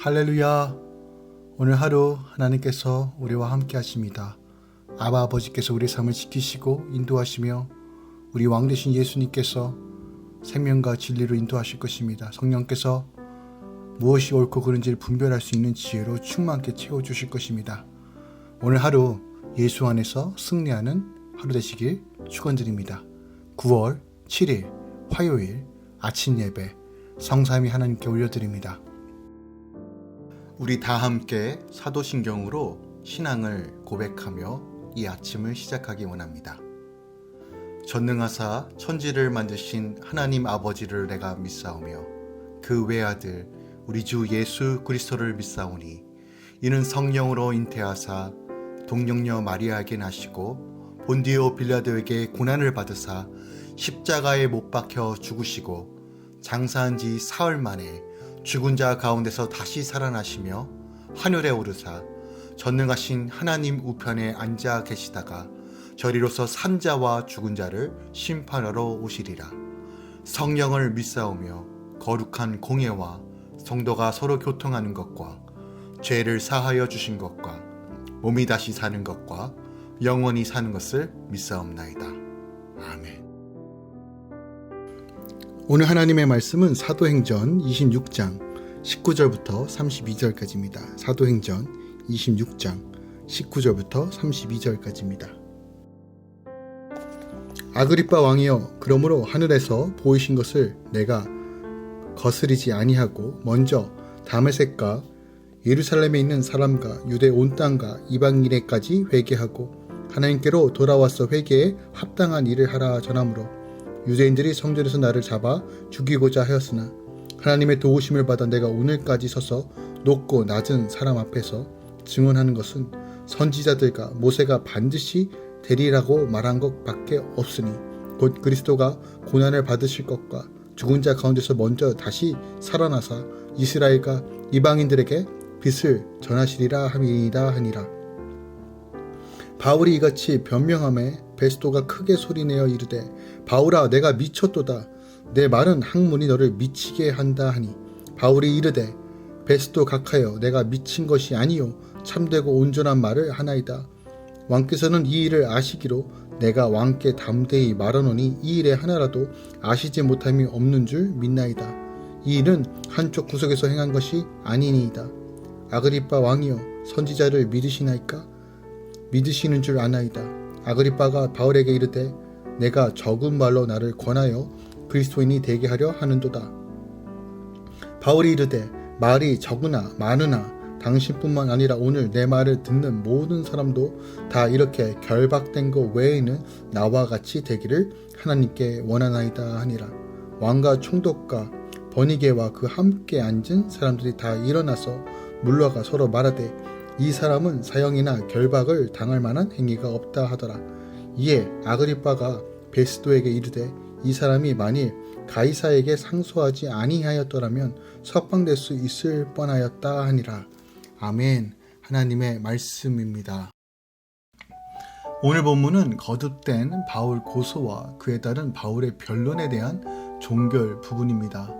할렐루야. 오늘 하루 하나님께서 우리와 함께 하십니다. 아버지께서 우리의 삶을 지키시고 인도하시며 우리 왕 되신 예수님께서 생명과 진리로 인도하실 것입니다. 성령께서 무엇이 옳고 그른지를 분별할 수 있는 지혜로 충만하게 채워주실 것입니다. 오늘 하루 예수 안에서 승리하는 하루 되시길 축원드립니다. 9월 7일 화요일 아침 예배 성삼위 하나님께 올려드립니다. 우리 다 함께 사도신경으로 신앙을 고백하며 이 아침을 시작하기 원합니다. 전능하사 천지를 만드신 하나님 아버지를 내가 믿사오며 그 외아들 우리 주 예수 그리스도를 믿사오니 이는 성령으로 잉태하사 동정녀 마리아에게 나시고 본디오 빌라도에게 고난을 받으사 십자가에 못 박혀 죽으시고 장사한 지 사흘 만에 죽은 자 가운데서 다시 살아나시며 하늘에 오르사 전능하신 하나님 우편에 앉아 계시다가 저리로서 산 자와 죽은 자를 심판하러 오시리라. 성령을 믿사오며 거룩한 공예와 성도가 서로 교통하는 것과 죄를 사하여 주신 것과 몸이 다시 사는 것과 영원히 사는 것을 믿사옵나이다. 아멘. 오늘 하나님의 말씀은 사도행전 26장 19절부터 32절까지입니다. 사도행전 26장 19절부터 32절까지입니다. 아그리빠 왕이여, 그러므로 하늘에서 보이신 것을 내가 거스리지 아니하고 먼저 다메섹과 예루살렘에 있는 사람과 유대 온 땅과 이방인에까지 회개하고 하나님께로 돌아와서 회개에 합당한 일을 하라 전하므로 유대인들이 성전에서 나를 잡아 죽이고자 하였으나 하나님의 도우심을 받아 내가 오늘까지 서서 높고 낮은 사람 앞에서 증언하는 것은 선지자들과 모세가 반드시 되리라고 말한 것밖에 없으니 곧 그리스도가 고난을 받으실 것과 죽은 자 가운데서 먼저 다시 살아나사 이스라엘과 이방인들에게 빛을 전하시리라 함이니이다 하니라. 바울이 이같이 변명하매 베스도가 크게 소리내어 이르되 바울아, 내가 미쳤도다. 내 말은 학문이 너를 미치게 한다 하니 바울이 이르되 베스도 각하여 내가 미친 것이 아니요 참되고 온전한 말을 하나이다. 왕께서는 이 일을 아시기로 내가 왕께 담대히 말하노니 이 일에 하나라도 아시지 못함이 없는 줄 믿나이다. 이 일은 한쪽 구석에서 행한 것이 아니니이다. 아그리빠 왕이여, 선지자를 믿으시나이까? 믿으시는 줄 아나이다. 아그리빠가 바울에게 이르되 내가 적은 말로 나를 권하여 그리스도인이 되게 하려 하는도다. 바울이 이르되 말이 적으나 많으나 당신뿐만 아니라 오늘 내 말을 듣는 모든 사람도 다 이렇게 결박된 것 외에는 나와 같이 되기를 하나님께 원하나이다 하니라. 왕과 총독과 버니게와 그 함께 앉은 사람들이 다 일어나서 물러가 서로 말하되 이 사람은 사형이나 결박을 당할 만한 행위가 없다 하더라. 이에 아그리빠가 베스도에게 이르되 이 사람이 만일 가이사에게 상소하지 아니하였더라면 석방될 수 있을 뻔하였다 하니라. 아멘. 하나님의 말씀입니다. 오늘 본문은 거듭된 바울 고소와 그에 따른 바울의 변론에 대한 종결 부분입니다.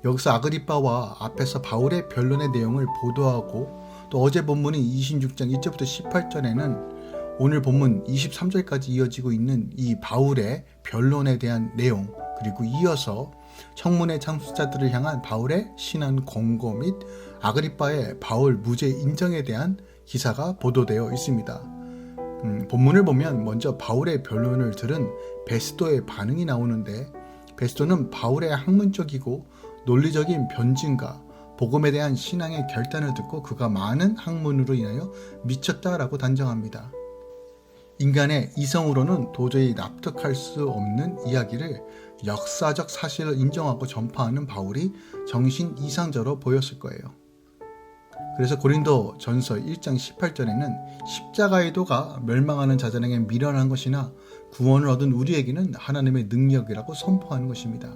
여기서 아그리빠와 앞에서 바울의 변론의 내용을 보도하고 또 어제 본문인 26장 1절부터 18절에는 오늘 본문 23절까지 이어지고 있는 이 바울의 변론에 대한 내용, 그리고 이어서 청문회 참수자들을 향한 바울의 신안 권고 및 아그리빠의 바울 무죄 인정에 대한 기사가 보도되어 있습니다. 본문을 보면 먼저 바울의 변론을 들은 베스도의 반응이 나오는데, 베스도는 바울의 학문적이고 논리적인 변증과 복음에 대한 신앙의 결단을 듣고 그가 많은 학문으로 인하여 미쳤다라고 단정합니다. 인간의 이성으로는 도저히 납득할 수 없는 이야기를 역사적 사실을 인정하고 전파하는 바울이 정신 이상자로 보였을 거예요. 그래서 고린도 전서 1장 18절에는 십자가의 도가 멸망하는 자들에게 미련한 것이나 구원을 얻은 우리에게는 하나님의 능력이라고 선포하는 것입니다.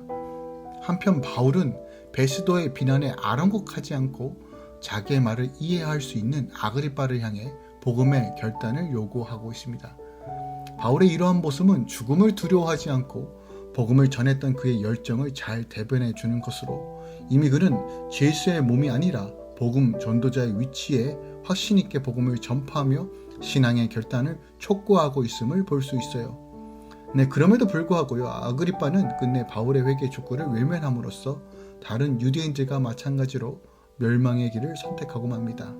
한편 바울은 베스도의 비난에 아랑곳하지 않고 자기의 말을 이해할 수 있는 아그리빠를 향해 복음의 결단을 요구하고 있습니다. 바울의 이러한 모습은 죽음을 두려워하지 않고 복음을 전했던 그의 열정을 잘 대변해 주는 것으로 이미 그는 죄수의 몸이 아니라 복음 전도자의 위치에 확신 있게 복음을 전파하며 신앙의 결단을 촉구하고 있음을 볼 수 있어요. 네, 그럼에도 불구하고요, 아그리빠는 끝내 바울의 회개 촉구를 외면함으로써 다른 유대인들과 마찬가지로 멸망의 길을 선택하고 맙니다.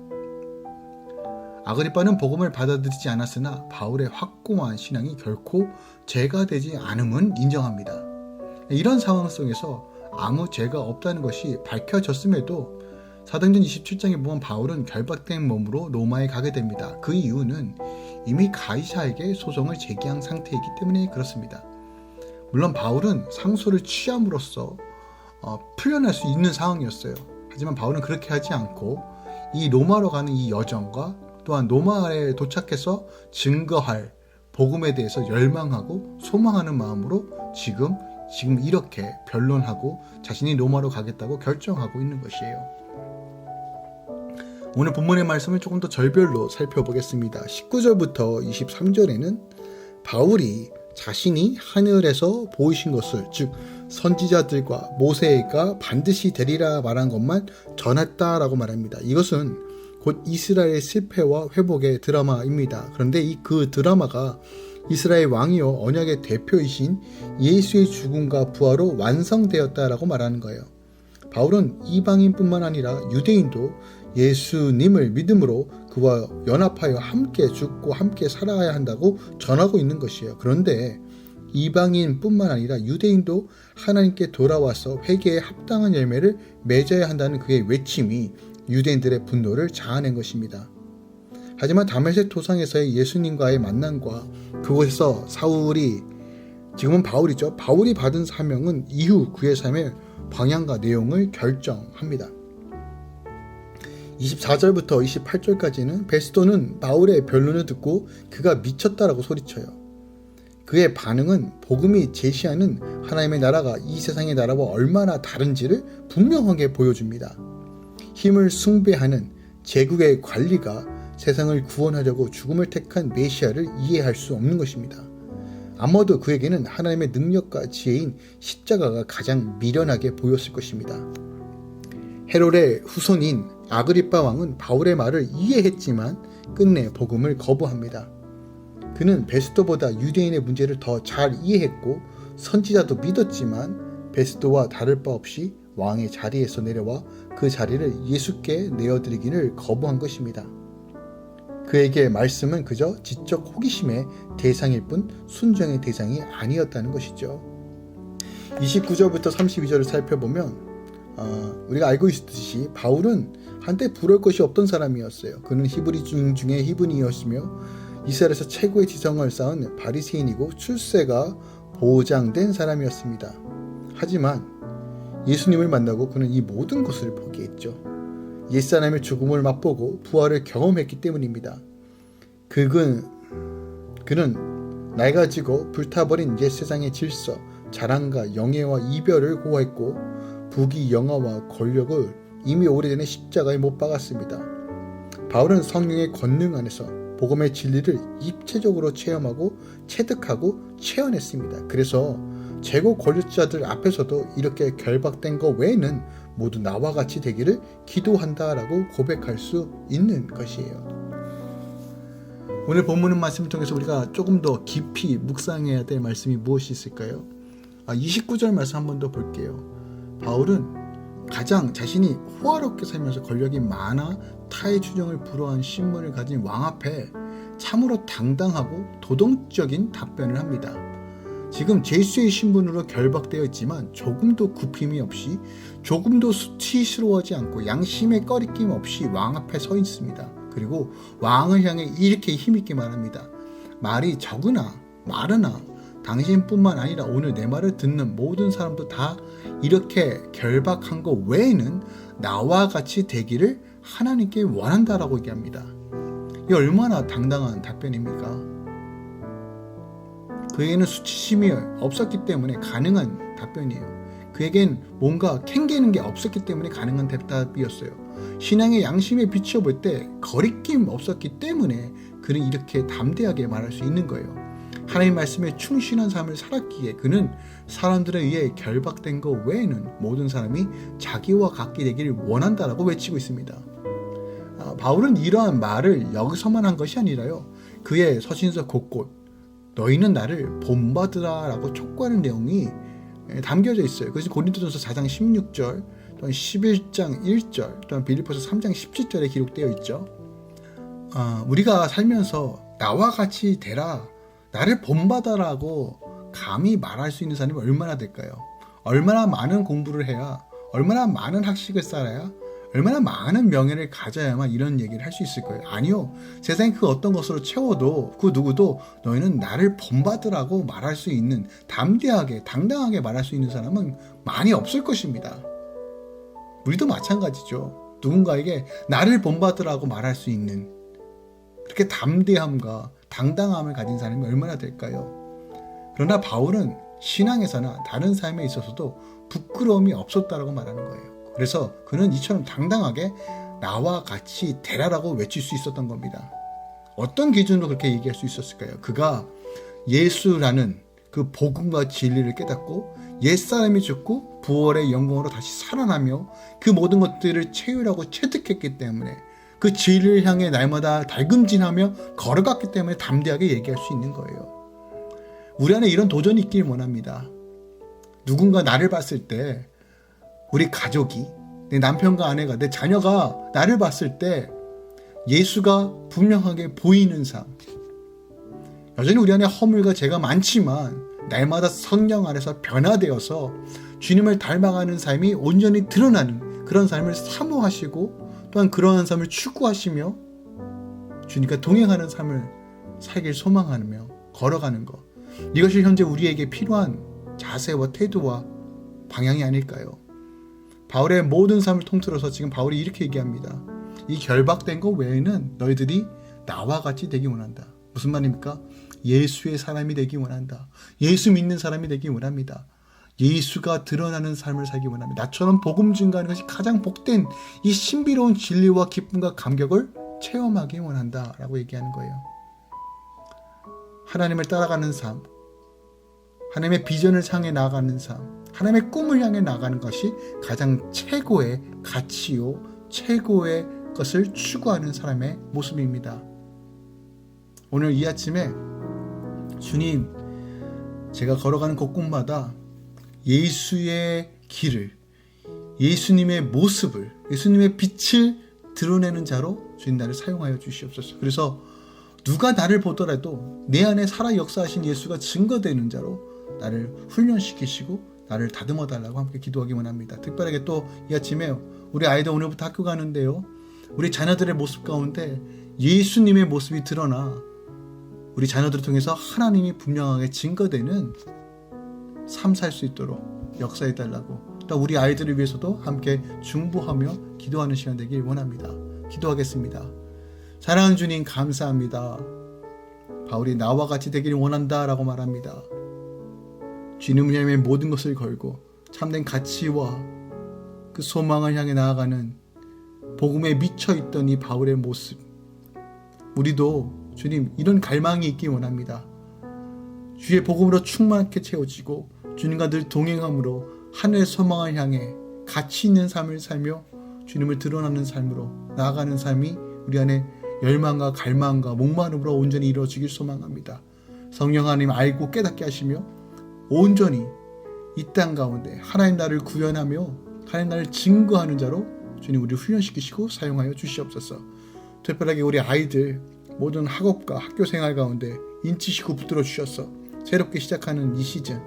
아그리빠는 복음을 받아들이지 않았으나 바울의 확고한 신앙이 결코 죄가 되지 않음은 인정합니다. 이런 상황 속에서 아무 죄가 없다는 것이 밝혀졌음에도 사도행전 27장에 보면 바울은 결박된 몸으로 로마에 가게 됩니다. 그 이유는 이미 가이사에게 소송을 제기한 상태이기 때문에 그렇습니다. 물론 바울은 상소를 취함으로써 풀려날 수 있는 상황이었어요. 하지만 바울은 그렇게 하지 않고 이 로마로 가는 이 여정과 또한 로마에 도착해서 증거할 복음에 대해서 열망하고 소망하는 마음으로 지금 이렇게 변론하고 자신이 로마로 가겠다고 결정하고 있는 것이에요. 오늘 본문의 말씀을 조금 더 절별로 살펴보겠습니다. 19절부터 23절에는 바울이 자신이 하늘에서 보이신 것을, 즉 선지자들과 모세가 반드시 되리라 말한 것만 전했다라고 말합니다. 이것은 곧 이스라엘의 실패와 회복의 드라마입니다. 그런데 그 드라마가 이스라엘 왕이요 언약의 대표이신 예수의 죽음과 부활로 완성되었다라고 말하는 거예요. 바울은 이방인뿐만 아니라 유대인도 예수님을 믿음으로 그와 연합하여 함께 죽고 함께 살아야 한다고 전하고 있는 것이에요. 그런데 이방인뿐만 아니라 유대인도 하나님께 돌아와서 회개에 합당한 열매를 맺어야 한다는 그의 외침이 유대인들의 분노를 자아낸 것입니다. 하지만 다메섹 도상에서의 예수님과의 만남과 그곳에서 지금은 바울이죠. 바울이 받은 사명은 이후 그의 삶의 방향과 내용을 결정합니다. 24절부터 28절까지는 베스도는 바울의 변론을 듣고 그가 미쳤다라고 소리쳐요. 그의 반응은 복음이 제시하는 하나님의 나라가 이 세상의 나라와 얼마나 다른지를 분명하게 보여줍니다. 힘을 숭배하는 제국의 관리가 세상을 구원하려고 죽음을 택한 메시아를 이해할 수 없는 것입니다. 아마도 그에게는 하나님의 능력과 지혜인 십자가가 가장 미련하게 보였을 것입니다. 헤롯의 후손인 아그리빠 왕은 바울의 말을 이해했지만 끝내 복음을 거부합니다. 그는 베스도보다 유대인의 문제를 더 잘 이해했고 선지자도 믿었지만 베스도와 다를 바 없이 왕의 자리에서 내려와 그 자리를 예수께 내어드리기를 거부한 것입니다. 그에게 말씀은 그저 지적 호기심의 대상일 뿐 순종의 대상이 아니었다는 것이죠. 29절부터 32절을 살펴보면 우리가 알고 있듯이 바울은 한때 부러울 것이 없던 사람이었어요. 그는 히브리 중에 히브리이었으며 이스라엘에서 최고의 지성을 쌓은 바리새인이고 출세가 보장된 사람이었습니다. 하지만 예수님을 만나고 그는 이 모든 것을 포기했죠. 옛사람의 죽음을 맛보고 부활을 경험했기 때문입니다. 그는 낡아지고 불타버린 옛 세상의 질서, 자랑과 영예와 이별을 고하했고 부귀 영화와 권력을 이미 오래전에 십자가에 못 박았습니다. 바울은 성령의 권능 안에서 복음의 진리를 입체적으로 체험하고 체득하고 체험했습니다. 그래서 최고 권력자들 앞에서도 이렇게 결박된 것 외에는 모두 나와 같이 되기를 기도한다라고 고백할 수 있는 것이에요. 오늘 본문의 말씀을 통해서 우리가 조금 더 깊이 묵상해야 될 말씀이 무엇이 있을까요? 29절 말씀 한 번 더 볼게요. 바울은 가장 자신이 호화롭게 살면서 권력이 많아 타의 추정을 불허한 신분을 가진 왕 앞에 참으로 당당하고 도덕적인 답변을 합니다. 지금 제수의 신분으로 결박되어 있지만 조금도 굽힘이 없이 조금도 수치스러워하지 않고 양심의 꺼리낌 없이 왕 앞에 서 있습니다. 그리고 왕을 향해 이렇게 힘있게 말합니다. 말이 적으나 많으나 당신뿐만 아니라 오늘 내 말을 듣는 모든 사람도 다 이렇게 결박한 것 외에는 나와 같이 되기를 하나님께 원한다라고 얘기합니다. 이게 얼마나 당당한 답변입니까? 그에게는 수치심이 없었기 때문에 가능한 답변이에요. 그에겐 뭔가 캥기는 게 없었기 때문에 가능한 대답이었어요. 신앙의 양심에 비춰볼 때 거리낌 없었기 때문에 그는 이렇게 담대하게 말할 수 있는 거예요. 하나님 말씀에 충실한 삶을 살았기에 그는 사람들에 의해 결박된 것 외에는 모든 사람이 자기와 같게 되기를 원한다라고 외치고 있습니다. 바울은 이러한 말을 여기서만 한 것이 아니라요. 그의 서신서 곳곳 너희는 나를 본받으라 라고 촉구하는 내용이 담겨져 있어요. 그것이 고린도전서 4장 16절, 또한 11장 1절, 또한 빌립보서 3장 17절에 기록되어 있죠. 우리가 살면서 나와 같이 되라, 나를 본받아라고 감히 말할 수 있는 사람이 얼마나 될까요? 얼마나 많은 공부를 해야, 얼마나 많은 학식을 쌓아야, 얼마나 많은 명예를 가져야만 이런 얘기를 할 수 있을 거예요? 아니요. 세상에 그 어떤 것으로 채워도 그 누구도 너희는 나를 본받으라고 말할 수 있는, 담대하게 당당하게 말할 수 있는 사람은 많이 없을 것입니다. 우리도 마찬가지죠. 누군가에게 나를 본받으라고 말할 수 있는 그렇게 담대함과 당당함을 가진 사람이 얼마나 될까요? 그러나 바울은 신앙에서나 다른 삶에 있어서도 부끄러움이 없었다라고 말하는 거예요. 그래서 그는 이처럼 당당하게 나와 같이 되라라고 외칠 수 있었던 겁니다. 어떤 기준으로 그렇게 얘기할 수 있었을까요? 그가 예수라는 그 복음과 진리를 깨닫고 옛사람이 죽고 부활의 영광으로 다시 살아나며 그 모든 것들을 채우라고 체득했기 때문에, 그 진리를 향해 날마다 달금질하며 걸어갔기 때문에 담대하게 얘기할 수 있는 거예요. 우리 안에 이런 도전이 있길 원합니다. 누군가 나를 봤을 때, 우리 가족이, 내 남편과 아내가, 내 자녀가 나를 봤을 때 예수가 분명하게 보이는 삶. 여전히 우리 안에 허물과 죄가 많지만 날마다 성령 안에서 변화되어서 주님을 닮아가는 삶이 온전히 드러나는 그런 삶을 사모하시고, 또한 그러한 삶을 추구하시며 주님과 동행하는 삶을 살길 소망하며 걸어가는 것, 이것이 현재 우리에게 필요한 자세와 태도와 방향이 아닐까요? 바울의 모든 삶을 통틀어서 지금 바울이 이렇게 얘기합니다. 이 결박된 것 외에는 너희들이 나와 같이 되기 원한다. 무슨 말입니까? 예수의 사람이 되기 원한다. 예수 믿는 사람이 되기 원합니다. 예수가 드러나는 삶을 살기 원합니다. 나처럼 복음 증거하는 것이 가장 복된 이 신비로운 진리와 기쁨과 감격을 체험하기 원한다 라고 얘기하는 거예요. 하나님을 따라가는 삶, 하나님의 비전을 향해 나아가는 삶, 하나님의 꿈을 향해 나아가는 것이 가장 최고의 가치요, 최고의 것을 추구하는 사람의 모습입니다. 오늘 이 아침에 주님, 제가 걸어가는 곳곳마다 예수의 길을, 예수님의 모습을, 예수님의 빛을 드러내는 자로 주님 나를 사용하여 주시옵소서. 그래서 누가 나를 보더라도 내 안에 살아 역사하신 예수가 증거되는 자로 나를 훈련시키시고 나를 다듬어 달라고 함께 기도하기 원합니다. 특별하게 또 이 아침에 우리 아이들 오늘부터 학교 가는데요, 우리 자녀들의 모습 가운데 예수님의 모습이 드러나 우리 자녀들을 통해서 하나님이 분명하게 증거되는 삶 살 수 있도록 역사해 달라고, 또 우리 아이들을 위해서도 함께 중보하며 기도하는 시간 되길 원합니다. 기도하겠습니다. 사랑하는 주님, 감사합니다. 바울이 나와 같이 되기를 원한다 라고 말합니다. 주님을 향해 모든 것을 걸고 참된 가치와 그 소망을 향해 나아가는 복음에 미쳐있던 이 바울의 모습, 우리도 주님 이런 갈망이 있기 원합니다. 주의 복음으로 충만하게 채워지고 주님과 늘 동행함으로 하늘의 소망을 향해 가치 있는 삶을 살며 주님을 드러나는 삶으로 나아가는 삶이 우리 안에 열망과 갈망과 목마름으로 온전히 이루어지길 소망합니다. 성령 하나님 알고 깨닫게 하시며 온전히 이 땅 가운데 하나님 나를 구현하며 하나님 나를 증거하는 자로 주님 우리를 훈련시키시고 사용하여 주시옵소서. 특별하게 우리 아이들 모든 학업과 학교 생활 가운데 인치시고 붙들어 주셔서 새롭게 시작하는 이 시즌,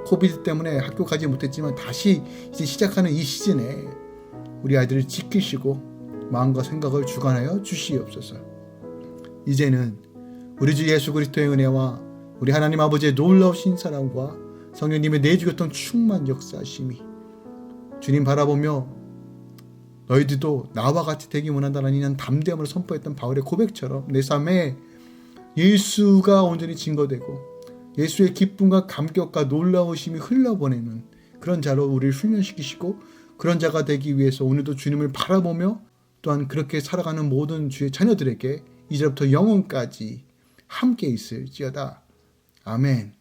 코비드 때문에 학교 가지 못했지만 다시 이제 시작하는 이 시즌에 우리 아이들을 지키시고 마음과 생각을 주관하여 주시옵소서. 이제는 우리 주 예수 그리스도의 은혜와 우리 하나님 아버지의 놀라우신 사랑과 성령님의 내주교통 충만 역사하심이 주님 바라보며 너희들도 나와 같이 되기 원한다는 이런 담대함으로 선포했던 바울의 고백처럼 내 삶에 예수가 온전히 증거되고 예수의 기쁨과 감격과 놀라우심이 흘러보내는 그런 자로 우리를 훈련시키시고 그런 자가 되기 위해서 오늘도 주님을 바라보며 또한 그렇게 살아가는 모든 주의 자녀들에게 이제부터 영원까지 함께 있을지어다. 아멘.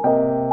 아